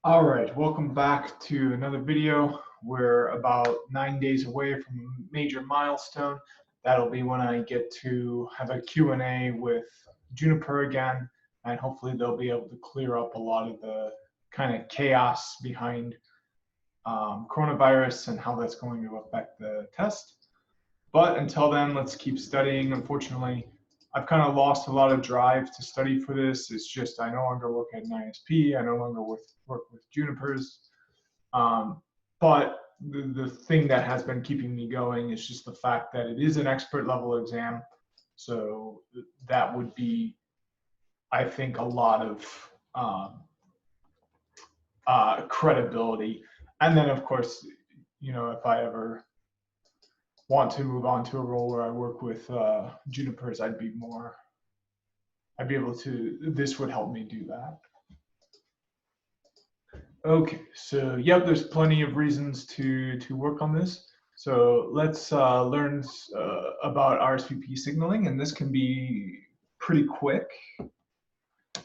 All right, welcome back to another video. We're about 9 days away from a major milestone. That'll be when I get to have a Q&A with Juniper again, and hopefully they'll be able to clear up a lot of the kind of chaos behind coronavirus and how that's going to affect the test. But until then, let's keep studying. Unfortunately, I've kind of lost a lot of drive to study for this. It's just I no longer work at JNCIE-SP. I no longer work with Junipers. But the thing that has been keeping me going is just the fact that it is an expert level exam. So that would be, I think, a lot of credibility. And then, of course, if I ever want to move on to a role where I work with Junipers, I'd be able to, this would help me do that. Okay, so yep, there's plenty of reasons to work on this. So let's learn about RSVP signaling, and this can be pretty quick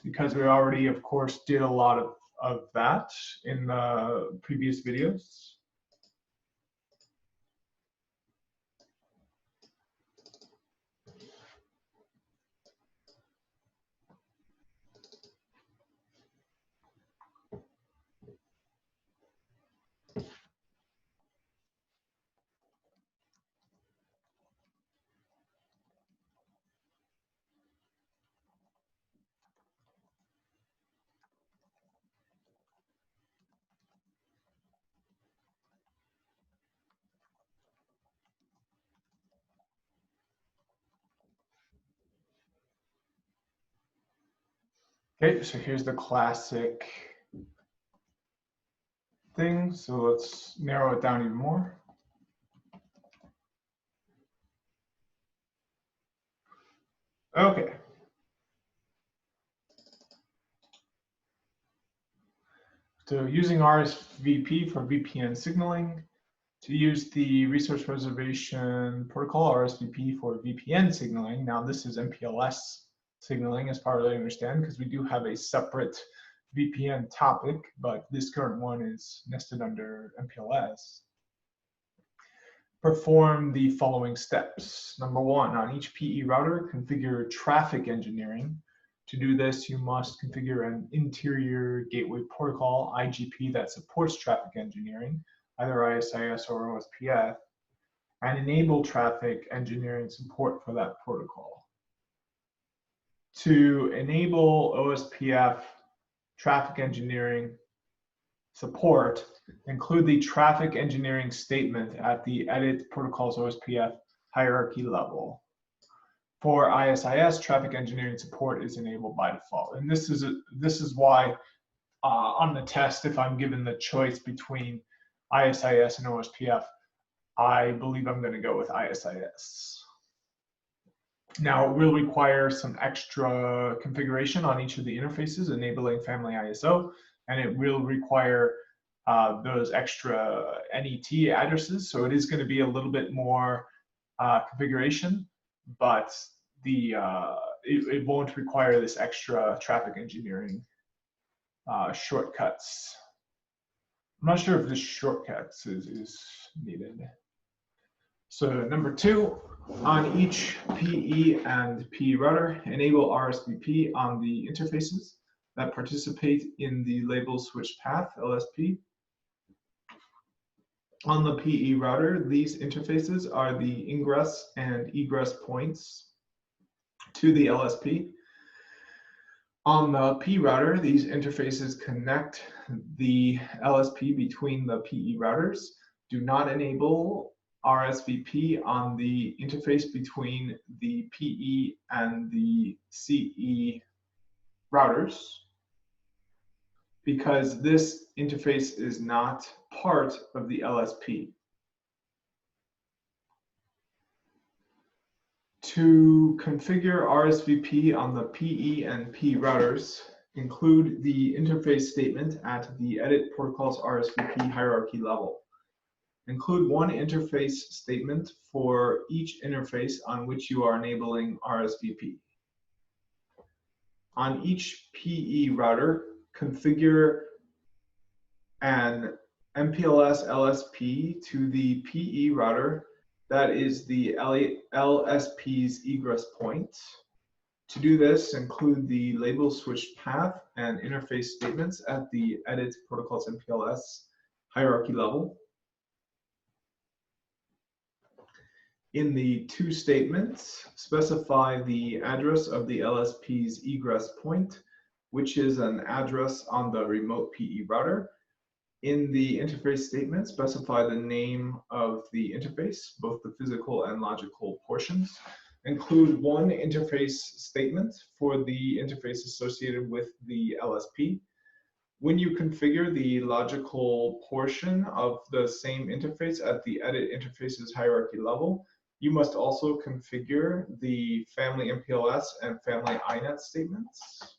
because we already, of course, did a lot of that in the previous videos. Okay, so here's the classic thing. So let's narrow it down even more. Okay. So using RSVP for VPN signaling, to use the resource reservation protocol, RSVP for VPN signaling. Now this is MPLS signaling as far as I understand, because we do have a separate VPN topic, but this current one is nested under MPLS. Perform the following steps. Number one, on each PE router, configure traffic engineering. To do this, you must configure an interior gateway protocol, IGP, that supports traffic engineering, either ISIS or OSPF, and enable traffic engineering support for that protocol. To enable OSPF traffic engineering support, include the traffic engineering statement at the edit protocols OSPF hierarchy level. For ISIS, traffic engineering support is enabled by default. And this is why on the test, if I'm given the choice between ISIS and OSPF, I believe I'm going to go with ISIS. Now, it will require some extra configuration on each of the interfaces, enabling family ISO, and it will require those extra NET addresses. So it is going to be a little bit more configuration, but it won't require this extra traffic engineering shortcuts. I'm not sure if this shortcuts is needed. So number two, on each PE and PE router, enable RSVP on the interfaces that participate in the label switch path, LSP. On the PE router, these interfaces are the ingress and egress points to the LSP. On the P router, these interfaces connect the LSP between the PE routers. Do not enable RSVP on the interface between the PE and the CE routers, because this interface is not part of the LSP. To configure RSVP on the PE and P routers, include the interface statement at the edit protocols RSVP hierarchy level. Include one interface statement for each interface on which you are enabling RSVP. On each PE router, configure an MPLS LSP to the PE router that is the LSP's egress point. To do this, include the label switch path and interface statements at the edit protocols MPLS hierarchy level. In the to statements, specify the address of the LSP's egress point, which is an address on the remote PE router. In the interface statement, specify the name of the interface, both the physical and logical portions. Include one interface statement for the interface associated with the LSP. When you configure the logical portion of the same interface at the edit interfaces hierarchy level, you must also configure the family MPLS and family INET statements.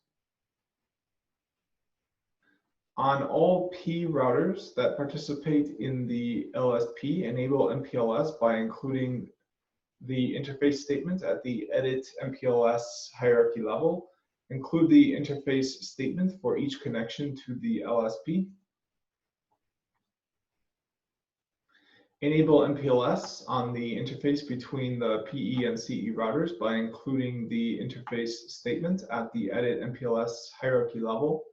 On all P routers that participate in the LSP, enable MPLS by including the interface statement at the edit MPLS hierarchy level. Include the interface statement for each connection to the LSP. Enable MPLS on the interface between the PE and CE routers by including the interface statement at the edit MPLS hierarchy level.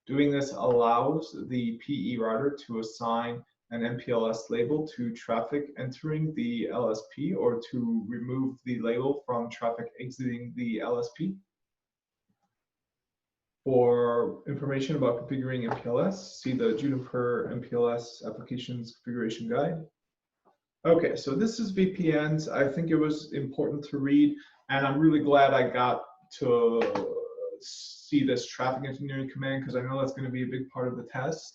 Doing this allows the PE router to assign an MPLS label to traffic entering the LSP or to remove the label from traffic exiting the LSP. For information about configuring MPLS, see the Juniper MPLS Applications Configuration Guide. Okay, so this is VPNs. I think it was important to read, and I'm really glad I got to see this traffic engineering command because I know that's going to be a big part of the test.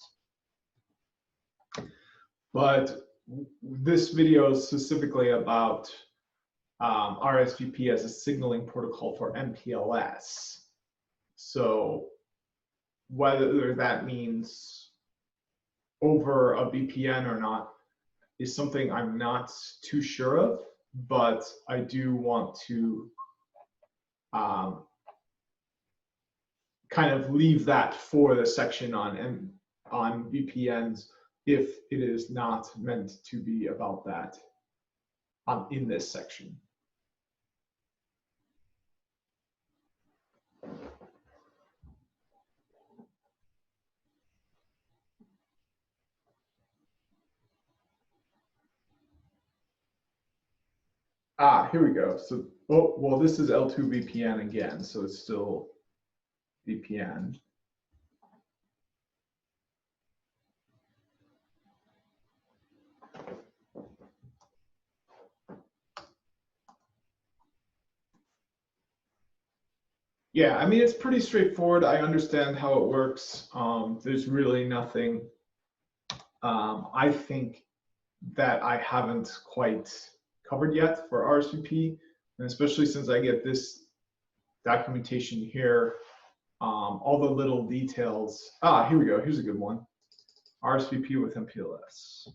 But this video is specifically about RSVP as a signaling protocol for MPLS. So whether that means over a VPN or not is something I'm not too sure of, but I do want to kind of leave that for the section on VPNs if it is not meant to be about that in this section. Here we go. So, oh, well, this is L2 VPN again, so it's still VPN. Yeah, I mean, it's pretty straightforward. I understand how it works. There's really nothing I think that I haven't quite covered yet for RSVP, and especially since I get this documentation here, all the little details. Here we go. Here's a good one. RSVP with MPLS.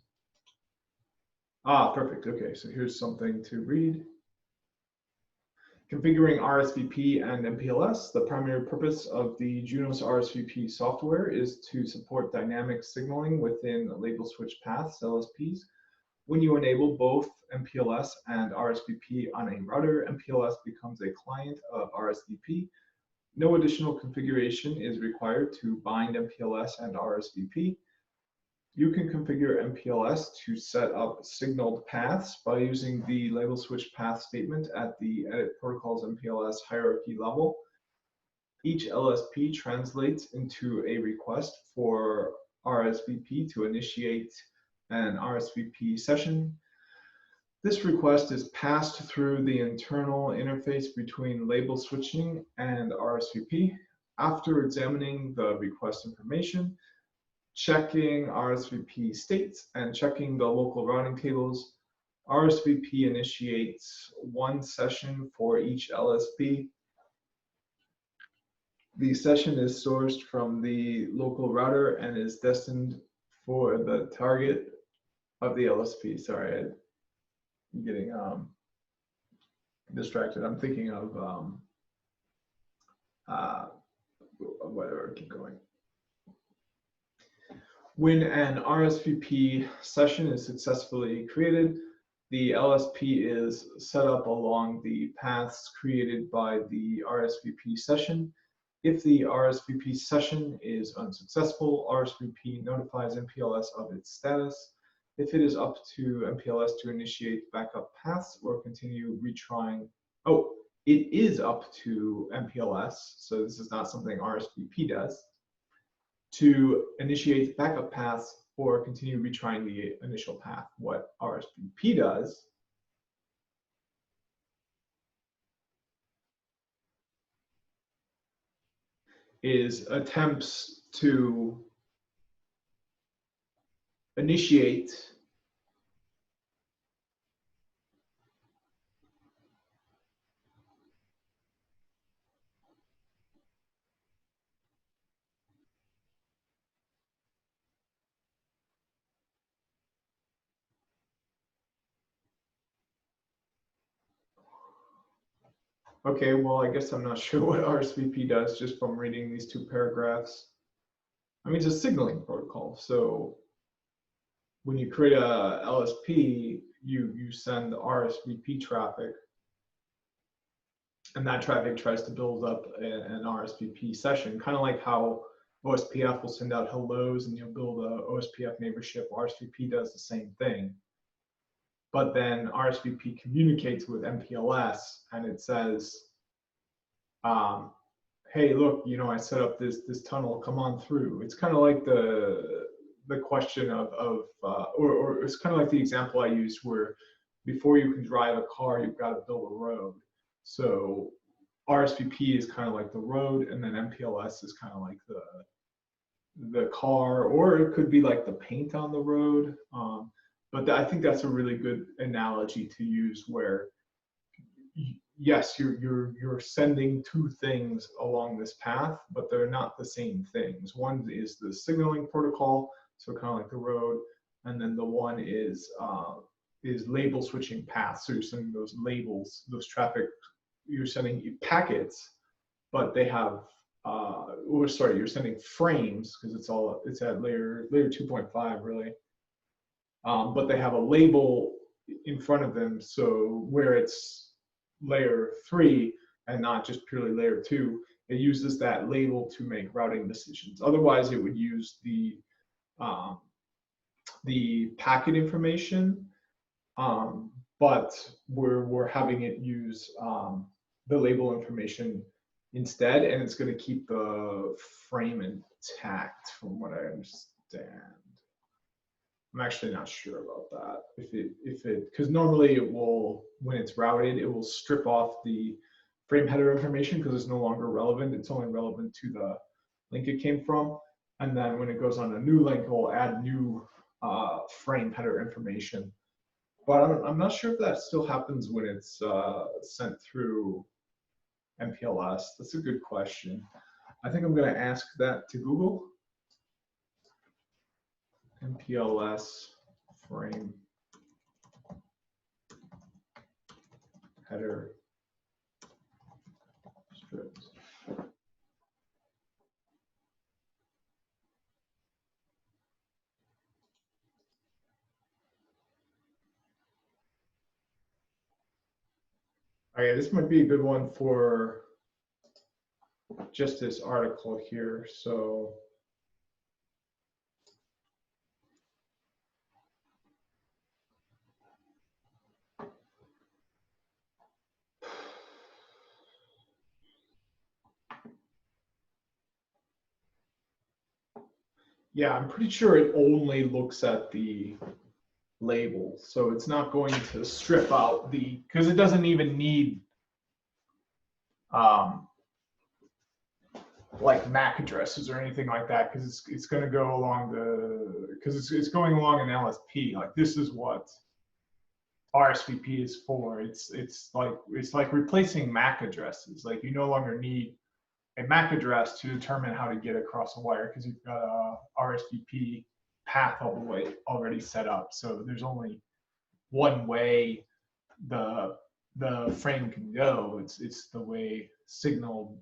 Perfect. Okay, so here's something to read. Configuring RSVP and MPLS. The primary purpose of the Junos RSVP software is to support dynamic signaling within label switch paths, LSPs. When you enable both MPLS and RSVP on a router, MPLS becomes a client of RSVP. No additional configuration is required to bind MPLS and RSVP. You can configure MPLS to set up signaled paths by using the label switch path statement at the edit protocols MPLS hierarchy level. Each LSP translates into a request for RSVP to initiate an RSVP session. This request is passed through the internal interface between label switching and RSVP. After examining the request information, checking RSVP states, and checking the local routing tables, RSVP initiates one session for each LSP. The session is sourced from the local router and is destined for the target of the LSP. Sorry, I'm getting distracted. I'm thinking of whatever, keep going. When an RSVP session is successfully created, the LSP is set up along the paths created by the RSVP session. If the RSVP session is unsuccessful, RSVP notifies MPLS of its status. If it is up to MPLS to initiate backup paths or continue retrying, it is up to MPLS, so this is not something RSVP does, to initiate backup paths or continue retrying the initial path. What RSVP does is attempts to initiate Okay, well, I guess I'm not sure what RSVP does just from reading these two paragraphs. I mean, it's a signaling protocol. So when you create a LSP, you send RSVP traffic, and that traffic tries to build up an RSVP session, kind of like how OSPF will send out hellos and you'll build a OSPF neighborship. RSVP does the same thing. But then RSVP communicates with MPLS and it says, hey, look, I set up this tunnel, come on through. It's kind of like the question or it's kind of like the example I used where before you can drive a car, you've got to build a road. So RSVP is kind of like the road, and then MPLS is kind of like the car, or it could be like the paint on the road. But I think that's a really good analogy to use where, yes, you're sending two things along this path, but they're not the same things. One is the signaling protocol, so kind of like the road, and then the one is label switching paths. So you're sending those labels, those traffic, you're sending packets, but they have, you're sending frames because it's at layer 2.5 really. But they have a label in front of them, so where it's layer 3 and not just purely layer 2, it uses that label to make routing decisions. Otherwise, it would use the packet information, but we're having it use the label information instead, and it's going to keep the frame intact, from what I understand. I'm actually not sure about that. Because normally it will, when it's routed, it will strip off the frame header information because it's no longer relevant. It's only relevant to the link it came from. And then when it goes on a new link, it will add new frame header information. But I'm not sure if that still happens when it's sent through MPLS. That's a good question. I think I'm going to ask that to Google. MPLS frame header strips. Okay, this might be a good one for just this article here. So yeah, I'm pretty sure it only looks at the label. So it's not going to strip out because it doesn't even need like MAC addresses or anything like that, because it's going to go along because it's going along an LSP. Like, this is what RSVP is for. It's like replacing MAC addresses. Like, you no longer need a MAC address to determine how to get across a wire because you've got a RSVP path all the way already set up. So there's only one way the frame can go. It's the way signaled.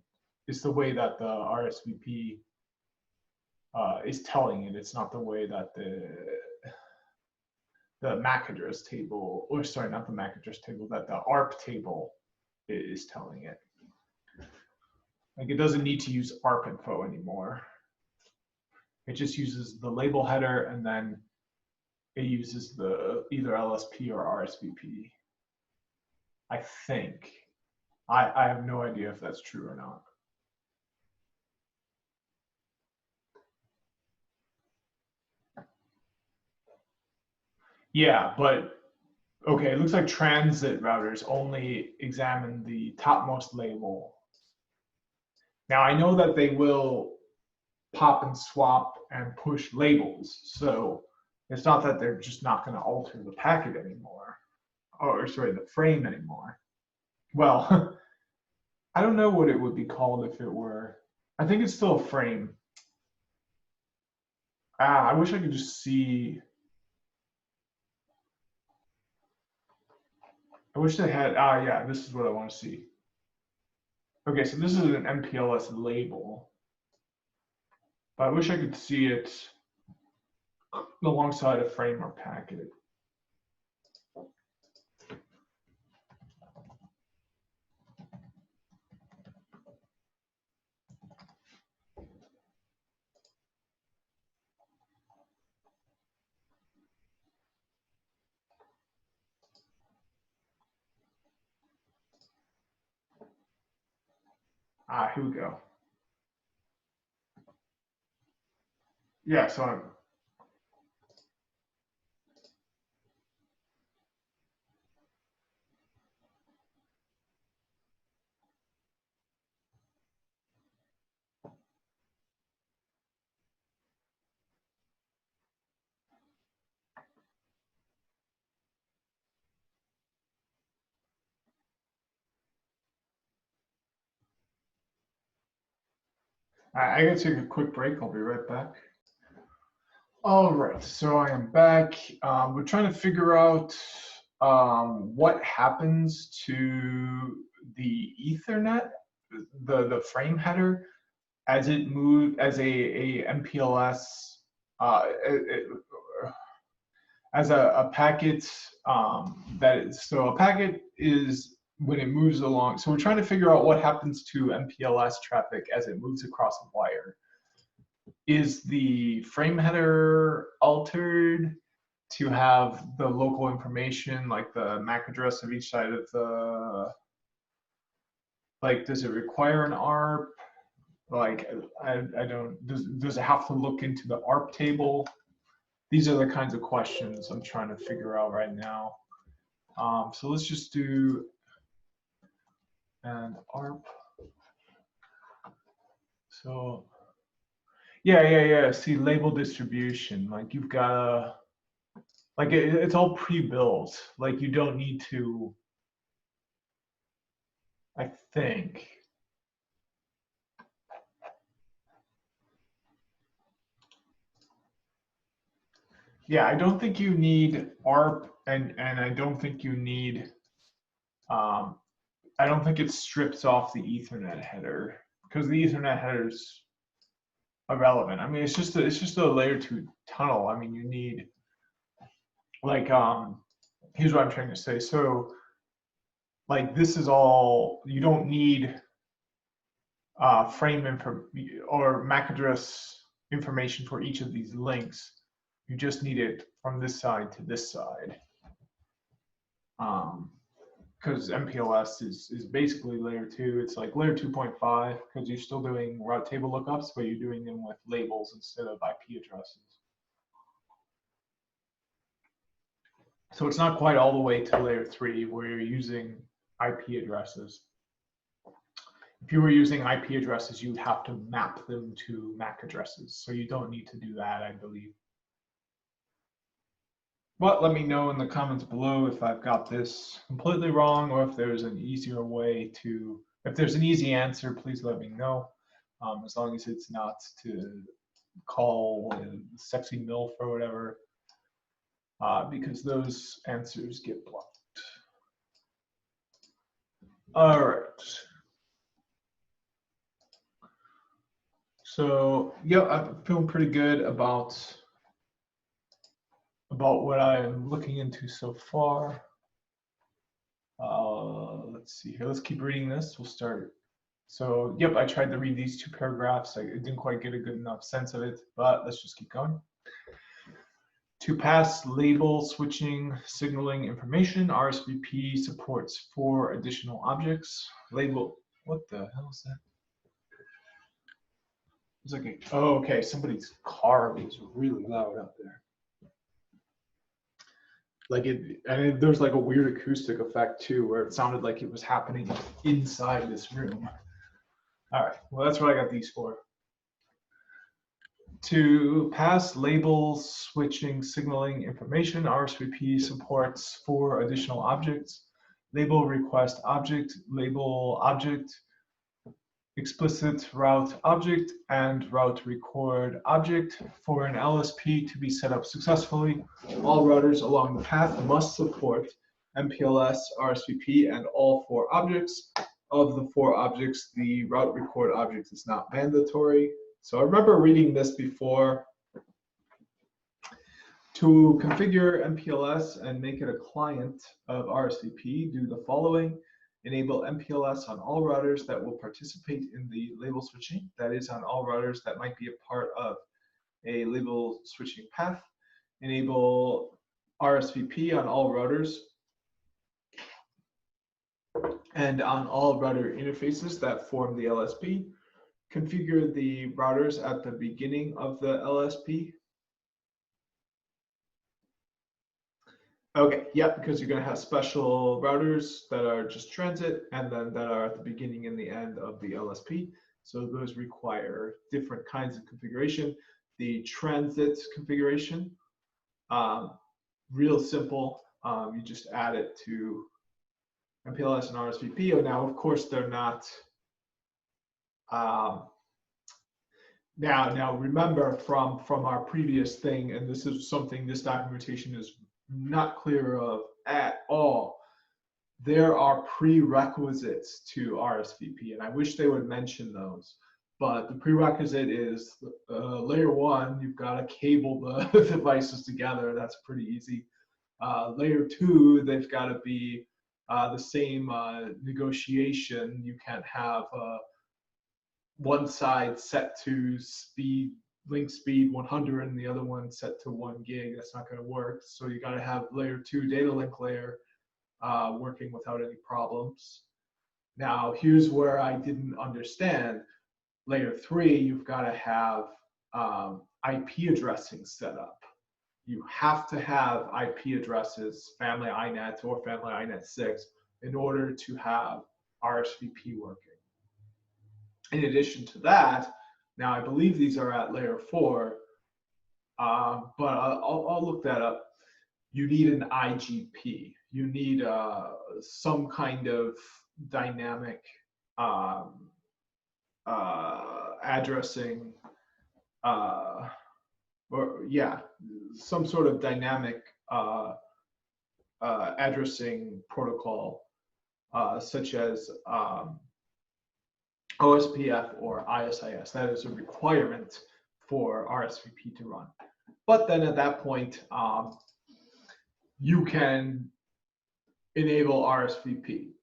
It's the way that the RSVP is telling it. It's not the way that the MAC address table, or sorry, not the MAC address table, that the ARP table is telling it. Like, it doesn't need to use ARP info anymore. It just uses the label header, and then it uses the either LSP or RSVP. I think. I have no idea if that's true or not. Yeah, but okay, it looks like transit routers only examine the topmost label. Now, I know that they will pop and swap and push labels, so it's not that they're just not going to alter the packet anymore, or sorry, the frame anymore. Well, I don't know what it would be called if it were. I think it's still a frame. I wish I could just see. I wish they had, yeah, this is what I want to see. Okay, so this is an MPLS label, but I wish I could see it alongside a frame or packet. Here we go. Yeah, so I gotta take a quick break. I'll be right back. All right, so I am back. We're trying to figure out what happens to the Ethernet, the frame header, as it moves as a MPLS, as a packet that is, so a packet is when it moves along. So we're trying to figure out what happens to MPLS traffic as it moves across a wire. Is the frame header altered to have the local information, like the MAC address of each side of the, like, does it require an ARP? Like, I don't, does it have to look into the ARP table? These are the kinds of questions I'm trying to figure out right now. So let's just do an ARP. So yeah. See, label distribution, like you've got to, like it's all pre-built. Like you don't need to, I think. Yeah, I don't think you need ARP, and I don't think you need, I don't think it strips off the Ethernet header, because the Ethernet header's irrelevant. I mean, it's just a layer 2 tunnel. I mean, you need, like, here's what I'm trying to say. So, like, this is all, you don't need frame info or MAC address information for each of these links. You just need it from this side to this side. Because MPLS is basically layer 2. It's like layer 2.5 because you're still doing route table lookups, but you're doing them with labels instead of IP addresses. So it's not quite all the way to layer 3 where you're using IP addresses. If you were using IP addresses, you'd have to map them to MAC addresses. So you don't need to do that, I believe. But let me know in the comments below if I've got this completely wrong or if there's an easier way to, if there's an easy answer, please let me know. As long as it's not to call sexy MILF or whatever, because those answers get blocked. All right. So yeah, I'm feeling pretty good about what I'm looking into so far. Let's see here. Let's keep reading this. We'll start. So yep, I tried to read these two paragraphs. I didn't quite get a good enough sense of it, but let's just keep going. To pass label switching signaling information, RSVP supports 4 additional objects. Label, what the hell is that? It's like a, oh, okay, somebody's car was really loud out there. Like it, and there's like a weird acoustic effect too, where it sounded like it was happening inside this room. All right, well, that's what I got these for. To pass label switching signaling information, RSVP supports 4 additional objects: label request object, label object, explicit route object, and route record object. For an LSP to be set up successfully, all routers along the path must support MPLS, RSVP, and all 4 objects. Of the 4 objects, the route record object is not mandatory. So I remember reading this before. To configure MPLS and make it a client of RSVP, do the following. Enable MPLS on all routers that will participate in the label switching, that is, on all routers that might be a part of a label switching path. Enable RSVP on all routers and on all router interfaces that form the LSP. Configure the routers at the beginning of the LSP. Okay, yeah, because you're going to have special routers that are just transit and then that are at the beginning and the end of the LSP. So those require different kinds of configuration. The transit configuration, real simple. You just add it to MPLS and RSVP. Oh, now, of course, they're not. Now remember from our previous thing, and this is something this documentation is not clear of at all. There are prerequisites to RSVP, and I wish they would mention those. But the prerequisite is layer 1, you've got to cable the devices together. That's pretty easy. Layer 2, they've got to be the same negotiation. You can't have one side set to link speed 100 and the other one set to 1 gig. That's not going to work. So you got to have layer 2 data link layer working without any problems. Now, here's where I didn't understand. Layer 3, you've got to have IP addressing set up. You have to have IP addresses, family INET or family INET 6, in order to have RSVP working. In addition to that, now I believe these are at layer 4, but I'll look that up. You need an IGP. You need some kind of dynamic addressing, or yeah, some sort of dynamic addressing protocol, such as OSPF or ISIS. That is a requirement for RSVP to run. But then at that point, you can enable RSVP.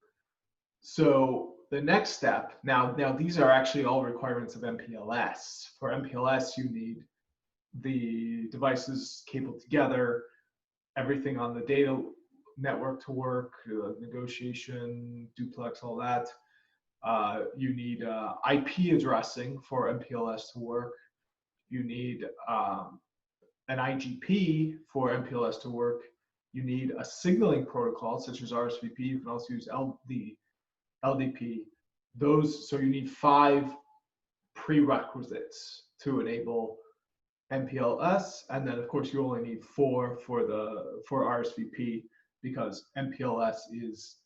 So the next step, now these are actually all requirements of MPLS. For MPLS, you need the devices cabled together, everything on the data network to work, negotiation, duplex, all that. You need IP addressing for MPLS to work. You need an IGP for MPLS to work. You need a signaling protocol such as RSVP. You can also use LDP. So you need 5 prerequisites to enable MPLS, and then of course you only need 4 for RSVP, because MPLS is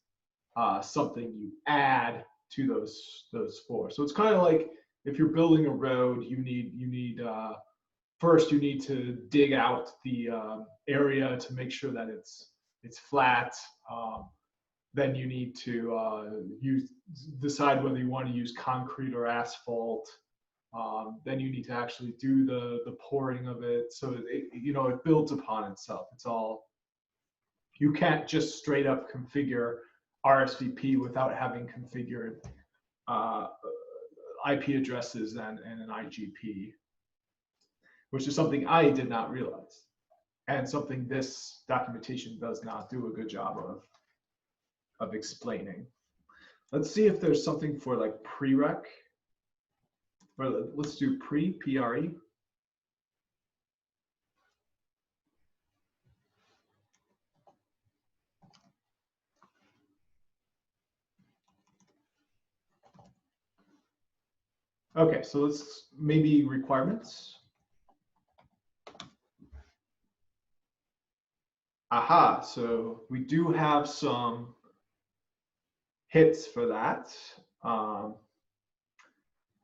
something you add to those 4. So it's kind of like if you're building a road, you need first you need to dig out the area to make sure that it's flat. Then you need to decide whether you want to use concrete or asphalt. then you need to actually do the pouring of it. So it builds upon itself. It's all, you can't just straight up configure RSVP without having configured IP addresses and an IGP, which is something I did not realize, and something this documentation does not do a good job of explaining. Let's see if there's something for like prereq, or let's do pre-PRE. Okay, so let's maybe requirements. Aha, so we do have some hits for that.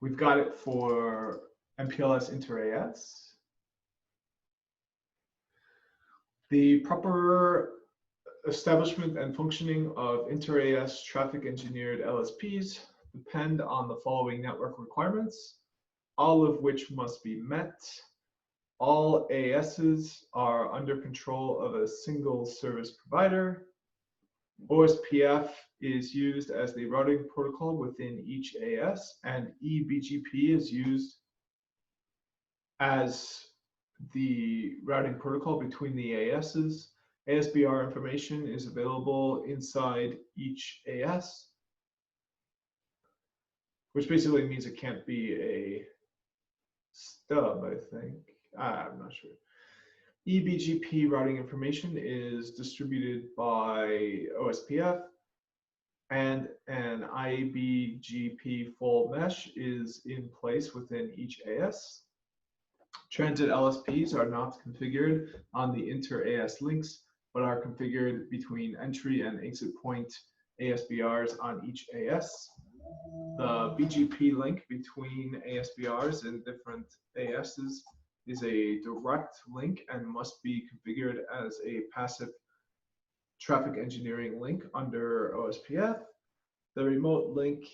We've got it for MPLS inter-AS. The proper establishment and functioning of inter-AS traffic engineered LSPs depend on the following network requirements, all of which must be met. All ASs are under control of a single service provider. OSPF is used as the routing protocol within each AS, and eBGP is used as the routing protocol between the ASs. ASBR information is available inside each AS, which basically means it can't be a stub, I think. I'm not sure. eBGP routing information is distributed by OSPF, and an IBGP full mesh is in place within each AS. Transit LSPs are not configured on the inter-AS links, but are configured between entry and exit point ASBRs on each AS. The BGP link between ASBRs in different ASs is a direct link and must be configured as a passive traffic engineering link under OSPF. The remote link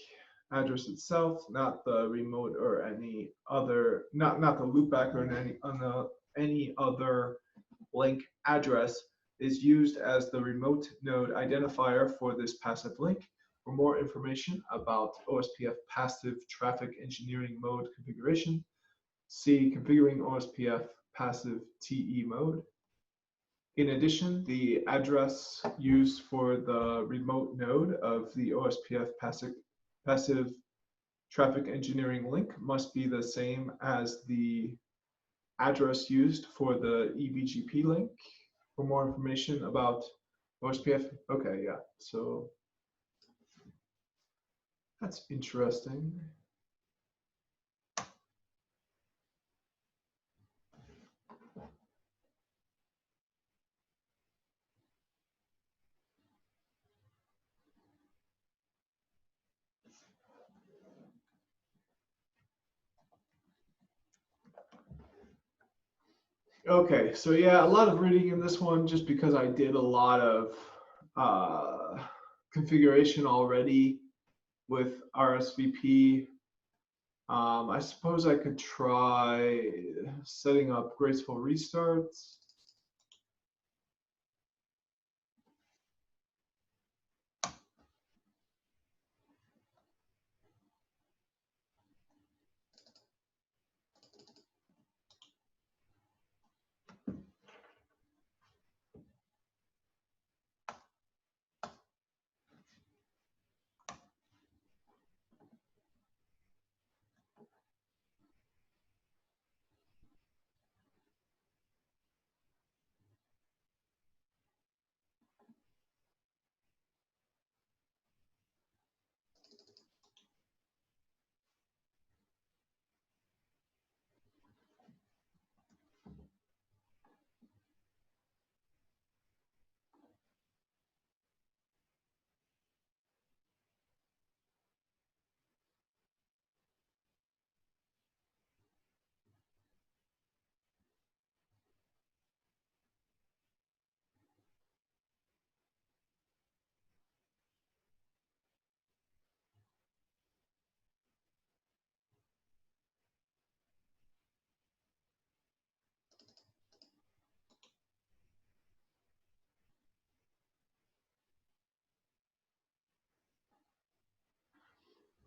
address itself, not the remote or any other, not the loopback or any other link address, is used as the remote node identifier for this passive link. For more information about OSPF passive traffic engineering mode configuration, see configuring OSPF passive TE mode. In addition, the address used for the remote node of the OSPF passive traffic engineering link must be the same as the address used for the eBGP link. For more information about OSPF, okay, yeah, so that's interesting. Okay, so yeah, a lot of reading in this one just because I did a lot of configuration already with RSVP. I suppose I could try setting up graceful restarts.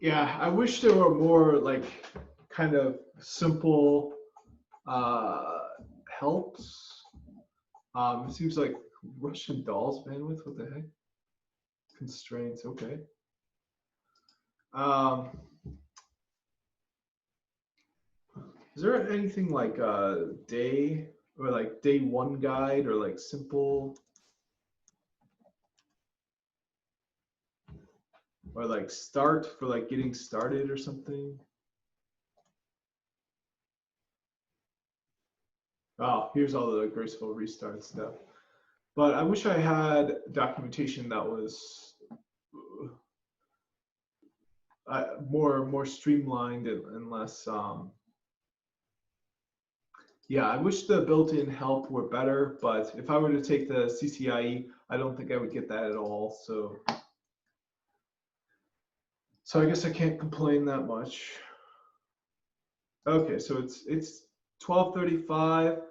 Yeah, I wish there were more like kind of simple helps. It seems like Russian dolls bandwidth. What the heck? Constraints. Okay. Is there anything like a day or like day one guide or like simple or like start for like getting started or something? Oh, here's all the graceful restart stuff. But I wish I had documentation that was more streamlined and less. Yeah, I wish the built-in help were better, but if I were to take the ccie, I don't think I would get that at all. So I guess I can't complain that much. Okay, so it's 12:35.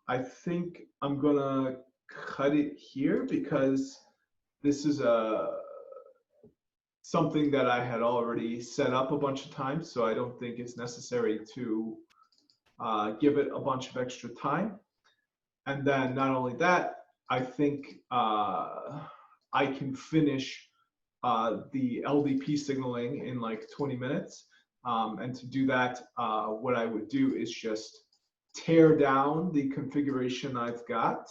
I think I'm gonna cut it here because this is something that I had already set up a bunch of times, so I don't think it's necessary to give it a bunch of extra time. And then not only that, I think I can finish the LDP signaling in like 20 minutes. And to do that, what I would do is just tear down the configuration I've got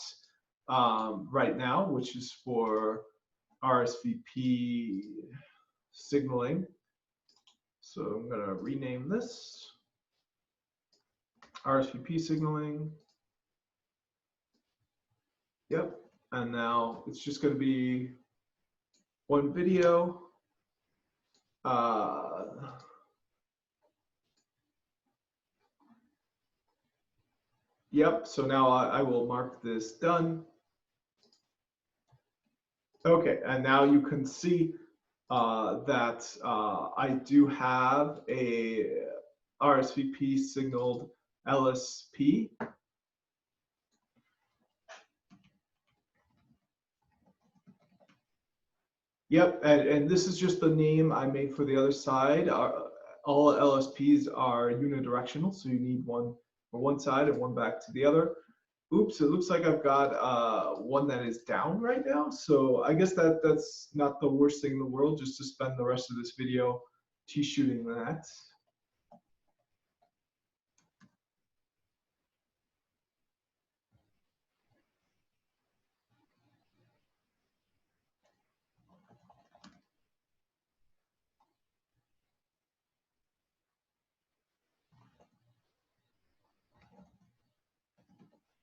right now, which is for RSVP signaling. So I'm going to rename this RSVP signaling. Yep. And now it's just going to be one video. Yep. So now I will mark this done. Okay. And now you can see that I do have a RSVP signaled LSP. Yep, and this is just the name I made for the other side. All LSPs are unidirectional, so you need one for one side and one back to the other. Oops, it looks like I've got one that is down right now, so I guess that's not the worst thing in the world, just to spend the rest of this video shooting that.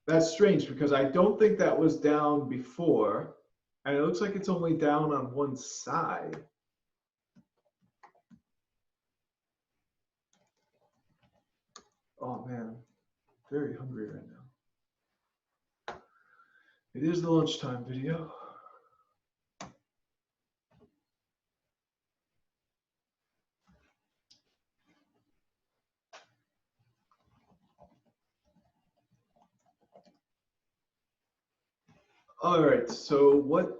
That's strange because I don't think that was down before, and it looks like it's only down on one side. Oh man, very hungry right now. It is the lunchtime video. All right, so what?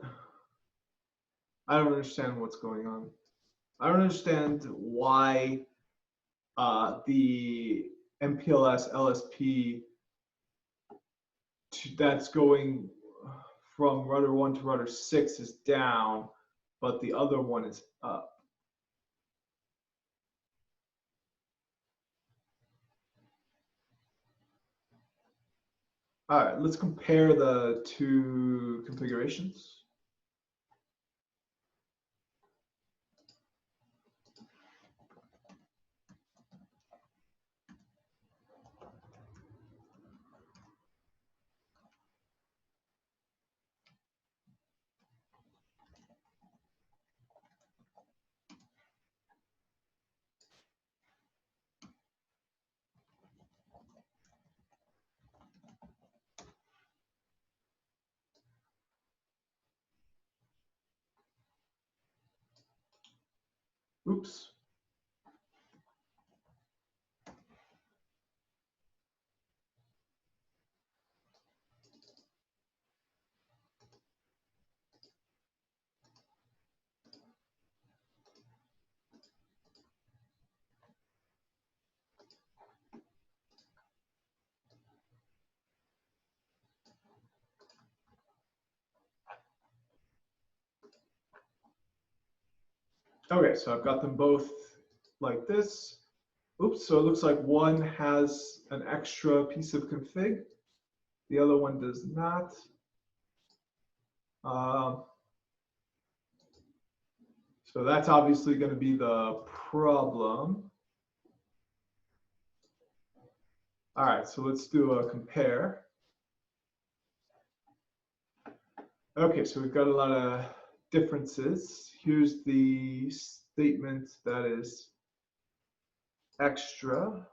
I don't understand what's going on. I don't understand why the MPLS LSP that's going from rudder 1 to rudder 6 is down, but the other one is up. All right, let's compare the two configurations. Oops. Okay, so I've got them both like this. Oops, so it looks like one has an extra piece of config. The other one does not. So that's obviously going to be the problem. All right, so let's do a compare. Okay, so we've got a lot of differences. Here's the statement that is extra.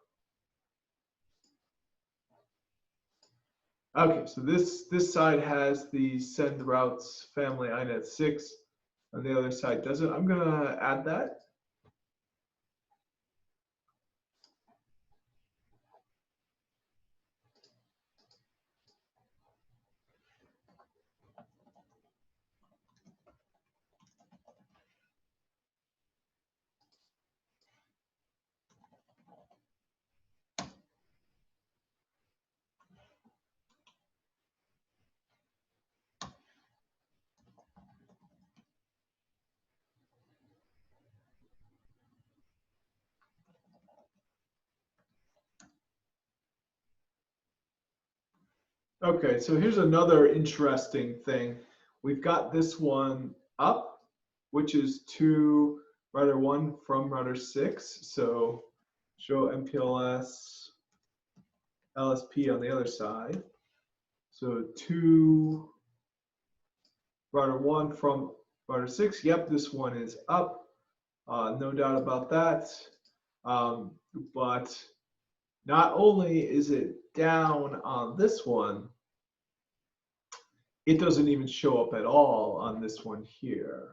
Okay, so this side has the send routes family INET 6, and the other side doesn't. I'm gonna add that. Okay, so here's another interesting thing. We've got this one up, which is to router 1 from router 6. So show MPLS LSP on the other side. So to router 1 from router 6. Yep, this one is up. No doubt about that. But not only is it down on this one, it doesn't even show up at all on this one here.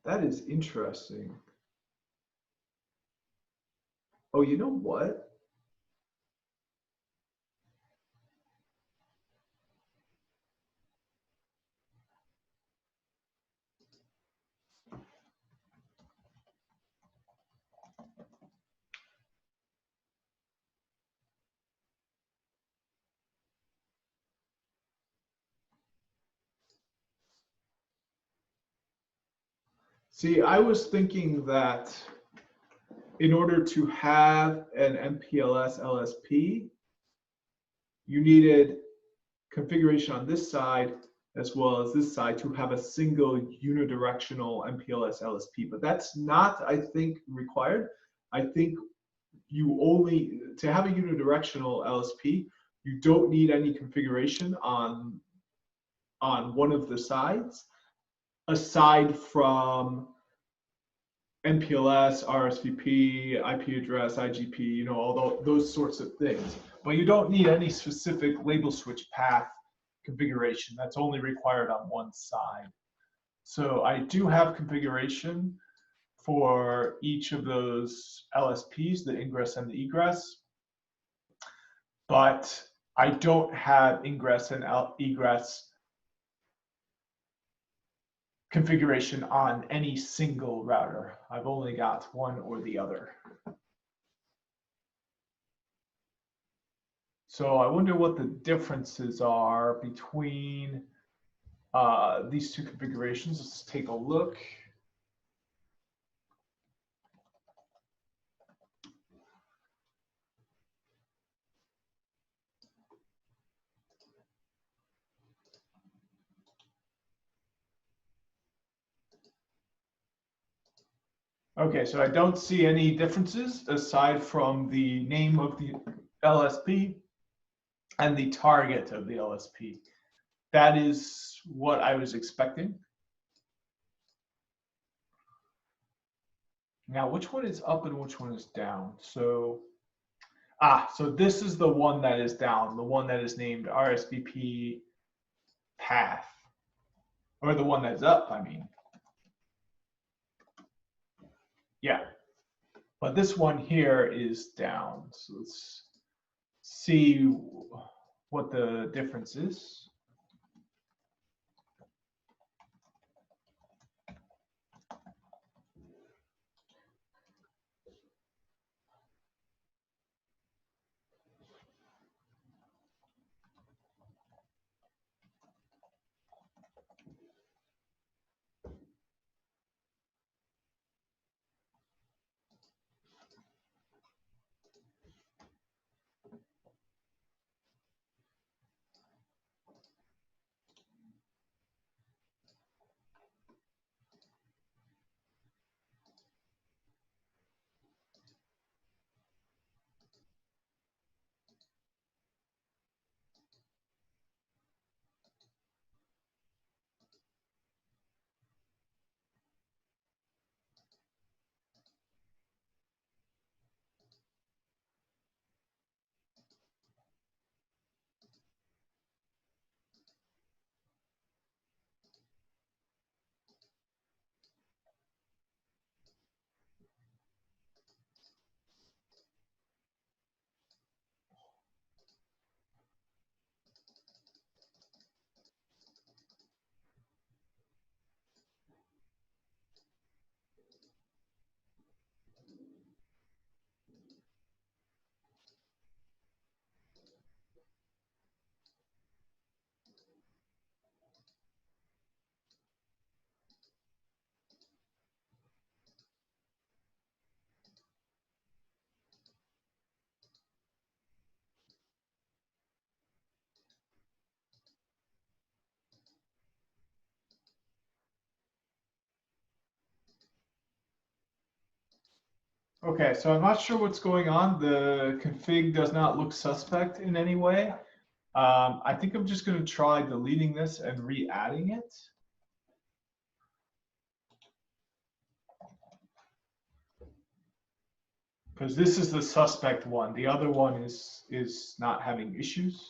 That is interesting. Oh, you know what? See, I was thinking that in order to have an MPLS LSP, you needed configuration on this side as well as this side to have a single unidirectional MPLS LSP. But that's not, I think, required. I think you only, to have a unidirectional LSP, you don't need any configuration on one of the sides, aside from MPLS, RSVP, IP address, IGP, you know, all those sorts of things. But you don't need any specific label switch path configuration. That's only required on one side. So I do have configuration for each of those LSPs, the ingress and the egress, but I don't have ingress and egress configuration on any single router. I've only got one or the other. So I wonder what the differences are between these two configurations. Let's take a look. Okay, so I don't see any differences aside from the name of the LSP and the target of the LSP. That is what I was expecting. Now, which one is up and which one is down? So, so this is the one that is down, the one that is named RSVP path, or the one that's up, I mean. Yeah, but this one here is down. So let's see what the difference is. Okay, so I'm not sure what's going on. The config does not look suspect in any way. I think I'm just going to try deleting this and re-adding it. Because this is the suspect one. The other one is not having issues.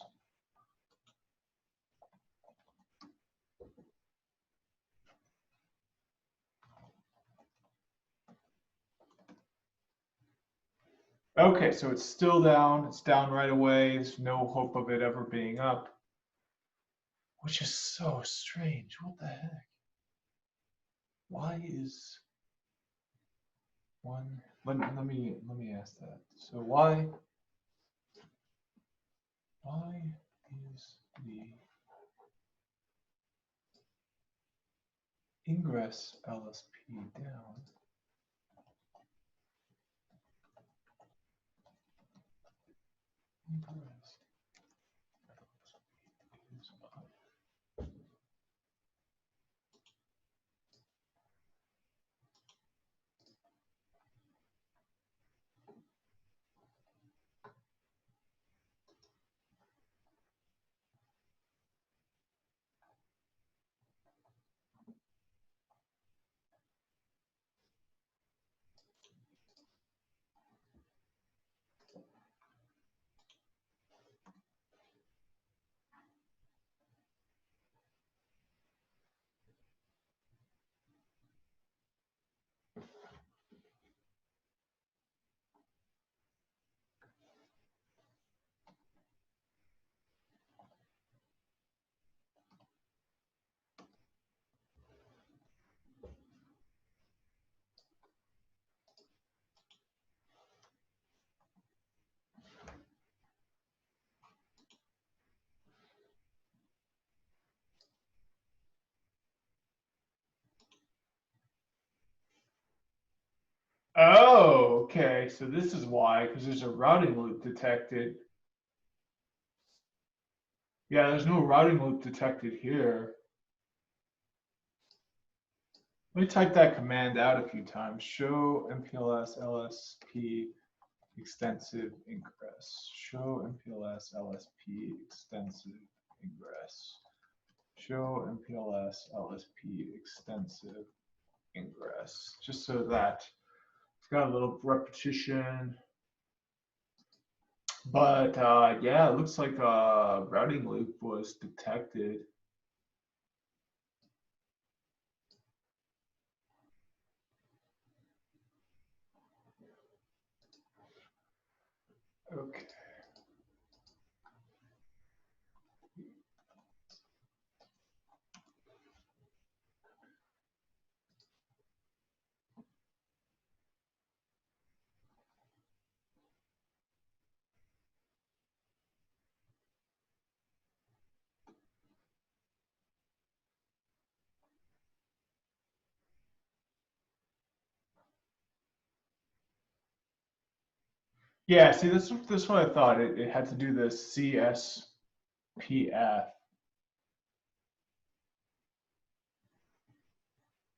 Okay, so it's still down. It's down right away. There's no hope of it ever being up, which is so strange. What the heck? Why is one? Let me ask that. So why is the ingress LSP down? Ingress is up. Oh, okay. So this is why, because there's a routing loop detected. Yeah, there's no routing loop detected here. Let me type that command out a few times. Show MPLS LSP extensive ingress. Show MPLS LSP extensive ingress. Show MPLS LSP extensive ingress. Just so that it's got a little repetition. But yeah, it looks like a routing loop was detected. Okay. Yeah, see, this is what I thought. It had to do the CSPF.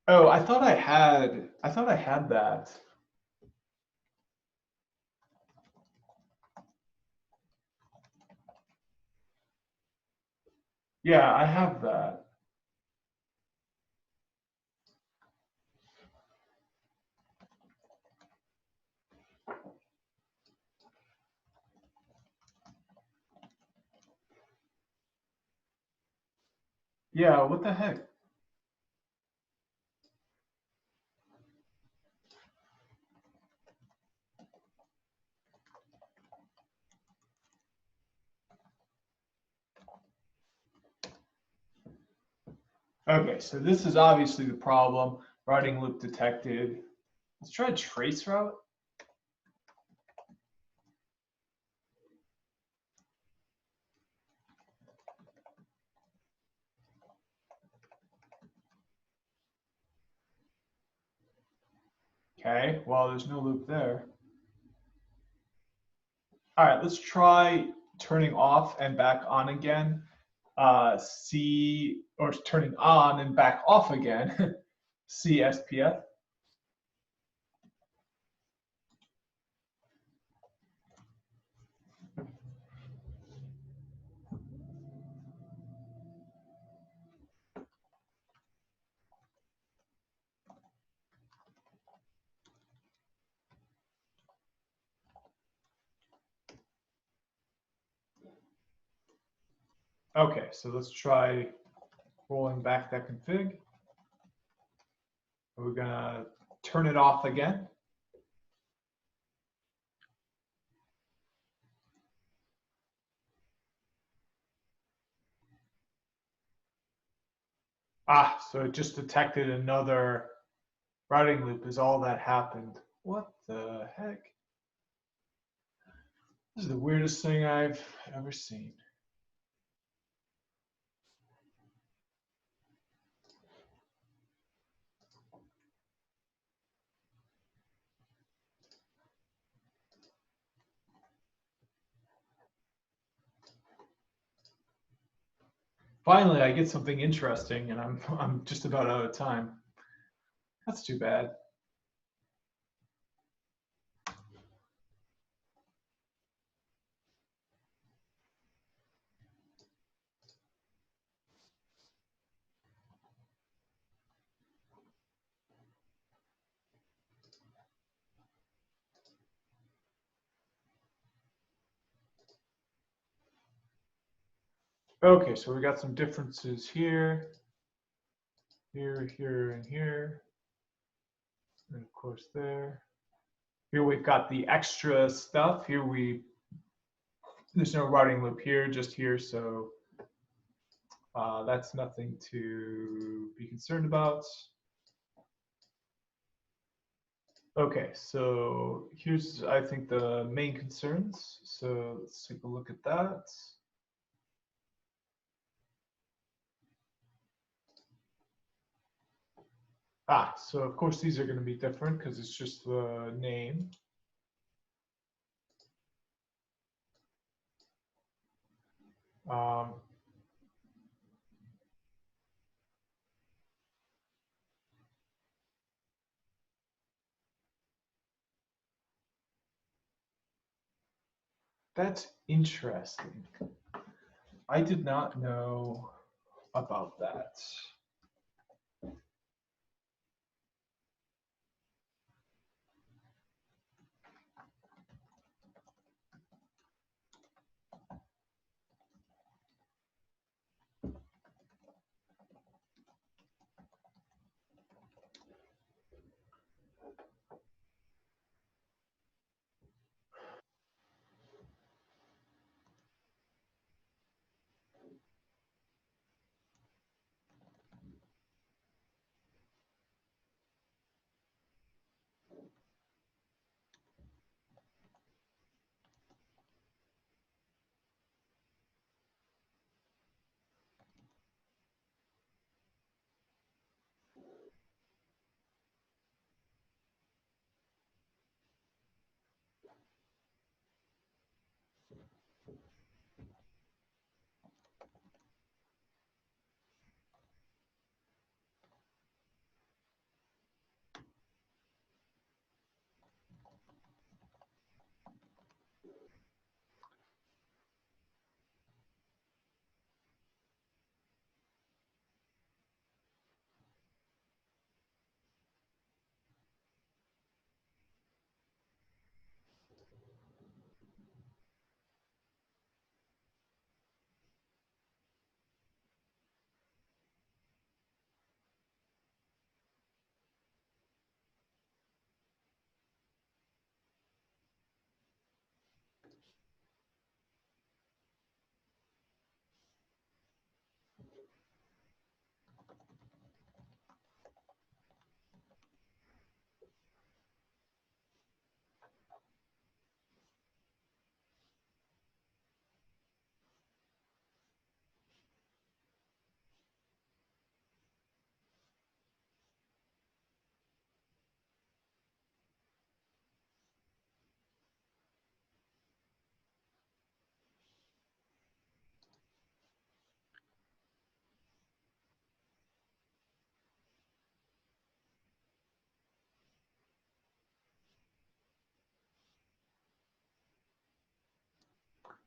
Oh, I thought I had that. Yeah, I have that. Yeah, what the heck? Okay, so this is obviously the problem. Routing loop detected. Let's try trace route. Okay, well, there's no loop there. All right, let's try turning off and back on again. Or turning on and back off again. CSPF. Okay, so let's try rolling back that config. We're gonna turn it off again. Ah, so it just detected another routing loop is all that happened. What the heck? This is the weirdest thing I've ever seen. Finally, I get something interesting, and I'm just about out of time. That's too bad. Okay, so we got some differences here, here, and here, and of course there. Here we've got the extra stuff. Here there's no routing loop here, just here, so that's nothing to be concerned about. Okay, so here's, I think, the main concerns. So let's take a look at that. So of course these are going to be different because it's just the name. That's interesting. I did not know about that.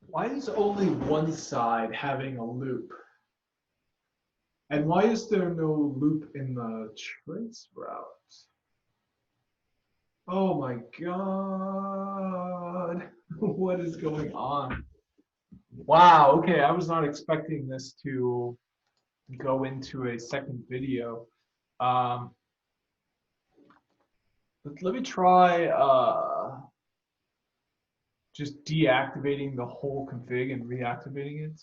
Why is only one side having a loop? And why is there no loop in the trace route? Oh my God. What is going on? Wow, okay, I was not expecting this to go into a second video. Um, let me try just deactivating the whole config and reactivating it.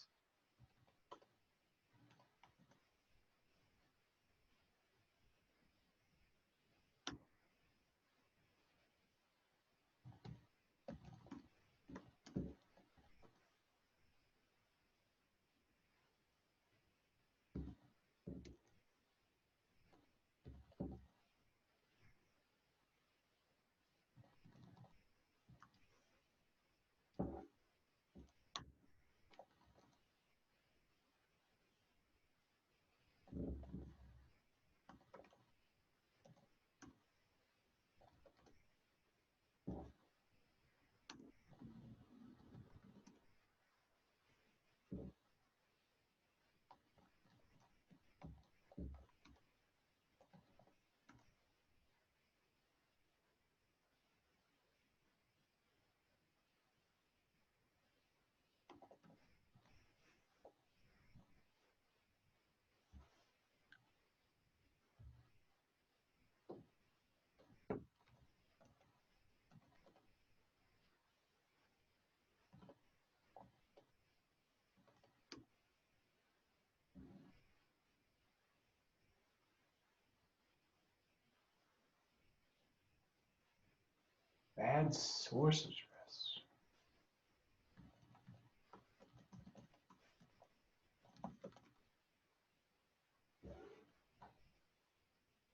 Bad source address.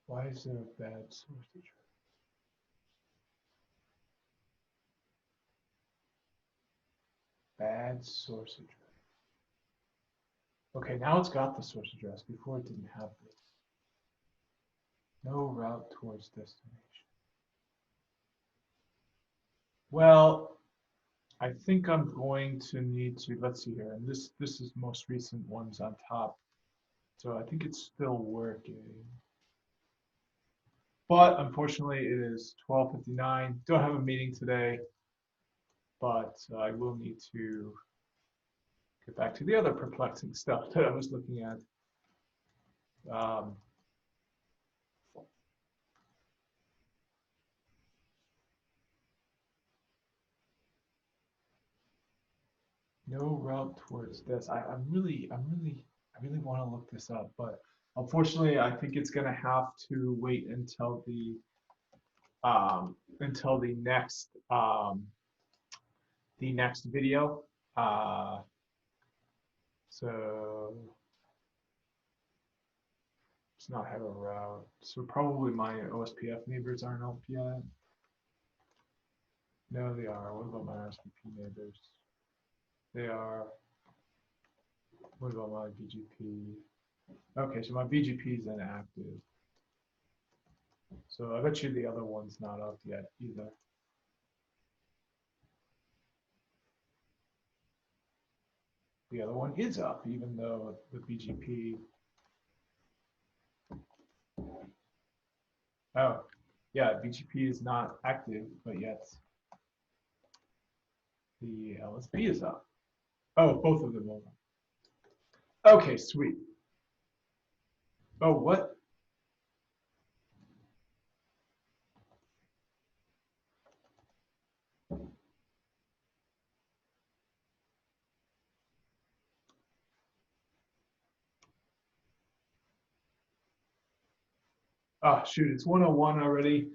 Why is there a bad source address? Bad source address. Okay, now it's got the source address. Before it didn't have this. No route towards destination. Well, I think I'm going to need to, let's see here, and this is most recent ones on top. So I think it's still working. But unfortunately it is 12:59. Don't have a meeting today, but I will need to get back to the other perplexing stuff that I was looking at. No route towards this. I really want to look this up, but unfortunately, I think it's going to have to wait until the next video. So it's not have a route. So probably my OSPF neighbors aren't up yet. No, they are. What about my RSVP neighbors? They are. What about my BGP? Okay, so my BGP is inactive. So I bet you the other one's not up yet either. The other one is up, even though the BGP. Oh, yeah, BGP is not active, but yet the LSP is up. Oh, both of them are. Okay, sweet. Oh, what? Oh, shoot, it's 101 already.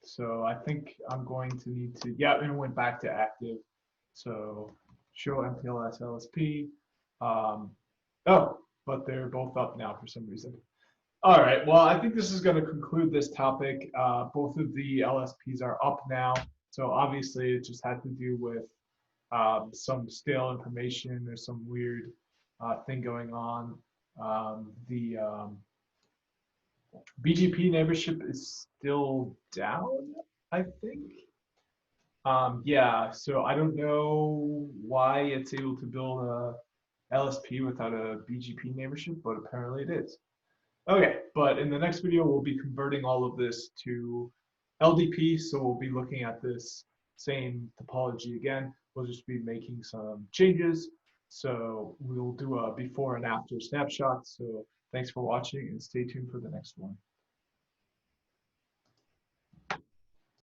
So I think I'm going to need to, yeah, and it went back to active. So show MPLS LSP. Oh, but they're both up now for some reason. All right, well, I think this is going to conclude this topic. Both of the LSPs are up now. So obviously it just had to do with some stale information. There's some weird thing going on. The BGP neighborship is still down, I think. Yeah, so I don't know why it's able to build a LSP without a BGP neighborship, but apparently it is. Okay, but in the next video, we'll be converting all of this to LDP, so we'll be looking at this same topology again. we'll just be making some changes. So we'll do a before and after snapshot. So thanks for watching and stay tuned for the next one.